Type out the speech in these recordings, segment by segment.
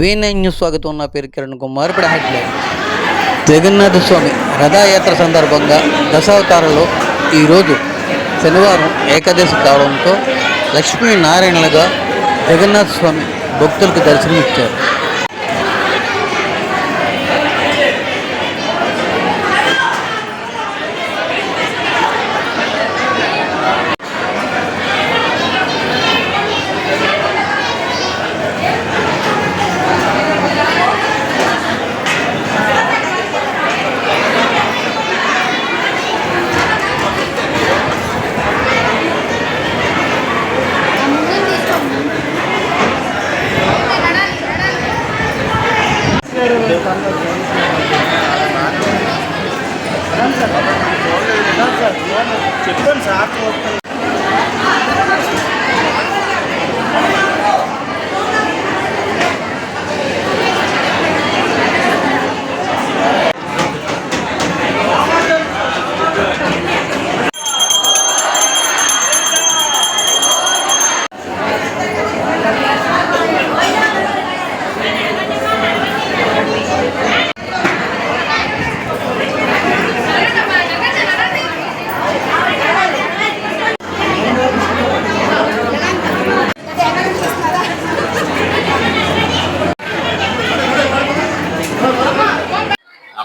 V9 news స్వాగతం. నా పేరు కిరణ్ కుమార్. ఇప్పుడు హెడ్లైన్. జగన్నాథ స్వామి రథయాత్ర సందర్భంగా దశావతారంలో ఈరోజు శనివారం ఏకాదశి కావడంతో లక్ష్మీనారాయణలుగా జగన్నాథ స్వామి భక్తులకు దర్శనమిచ్చారు. చెప్పండి సార్.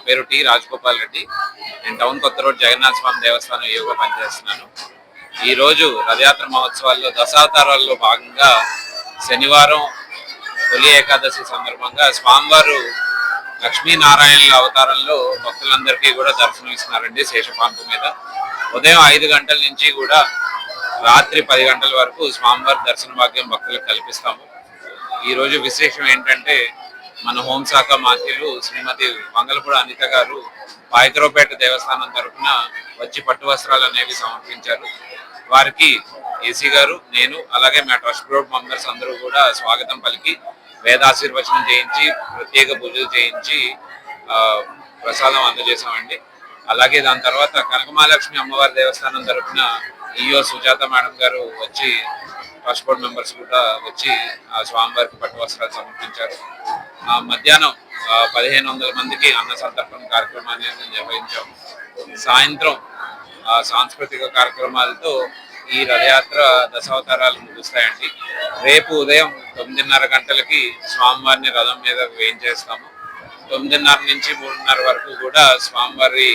పేరు టి రాజగోపాల్ రెడ్డి. నేను టౌన్ కొత్త రోడ్ జగన్నాథ స్వామి దేవస్థానం యోగా పనిచేస్తున్నాను. ఈరోజు రథయాత్ర మహోత్సవాల్లో దశావతారాల్లో భాగంగా శనివారం తొలి ఏకాదశి సందర్భంగా స్వామివారు లక్ష్మీనారాయణుల అవతారంలో భక్తులందరికీ కూడా దర్శనం ఇస్తున్నారండి. శేషపాంపు మీద ఉదయం 5 గంటల నుంచి కూడా రాత్రి 10 గంటల వరకు స్వామివారి దర్శన భాగ్యం భక్తులకు కల్పిస్తాము. ఈరోజు విశేషం ఏంటంటే మన హోంశాఖ మంత్రులు శ్రీమతి మంగళపూడి అనిత గారు పాయకరావుపేట దేవస్థానం తరఫున వచ్చి పట్టు వస్త్రాలు అనేవి సమర్పించారు. వారికి ఏసీ గారు, నేను, అలాగే మా ట్రస్ట్ బోర్డ్ మెంబర్స్ అందరూ కూడా స్వాగతం పలికి వేదాశీర్వచనం చేయించి ప్రత్యేక పూజలు చేయించి ప్రసాదం అందజేసామండి. అలాగే దాని తర్వాత కనకమహాలక్ష్మి అమ్మవారి దేవస్థానం తరఫున ఈఓ సుజాత మేడం గారు వచ్చి ట్రస్ట్ బోర్డ్ మెంబర్స్ కూడా వచ్చి ఆ స్వామివారికి పట్టు వస్త్రాలు సమర్పించారు. మధ్యాహ్నం 1500 మందికి అన్న సంతర్పణ కార్యక్రమాన్ని నిర్వహించాము. సాయంత్రం సాంస్కృతిక కార్యక్రమాలతో ఈ రథయాత్ర దశావతారాలు ముగుస్తాయండి. రేపు ఉదయం 9:30 గంటలకి స్వామివారిని రథం మీద వేయించేస్తాము. 9:30 నుంచి 3:30 వరకు కూడా స్వామివారి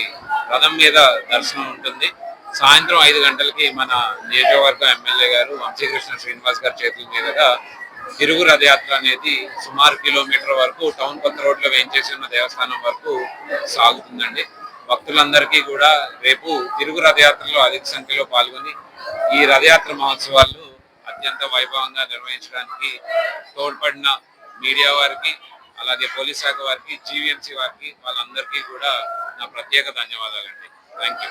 రథం మీద దర్శనం ఉంటుంది. సాయంత్రం 5 గంటలకి మన నియోజకవర్గ ఎమ్మెల్యే గారు వంశీకృష్ణ శ్రీనివాస్ గారి చేతుల మీదుగా తిరుగు రథయాత్ర అనేది సుమారు కిలోమీటర్ వరకు టౌన్ కొత్త రోడ్లో వేయించేసిన దేవస్థానం వరకు సాగుతుందండి. భక్తులందరికీ కూడా రేపు తిరుగు రథయాత్రలో అధిక సంఖ్యలో పాల్గొని ఈ రథయాత్ర మహోత్సవాలు అత్యంత వైభవంగా నిర్వహించడానికి తోడ్పడిన మీడియా వారికి, అలాగే పోలీస్ శాఖ వారికి, జీవీఎంసీ వారికి, వాళ్ళందరికీ కూడా నా ప్రత్యేక ధన్యవాదాలండి. Thank you.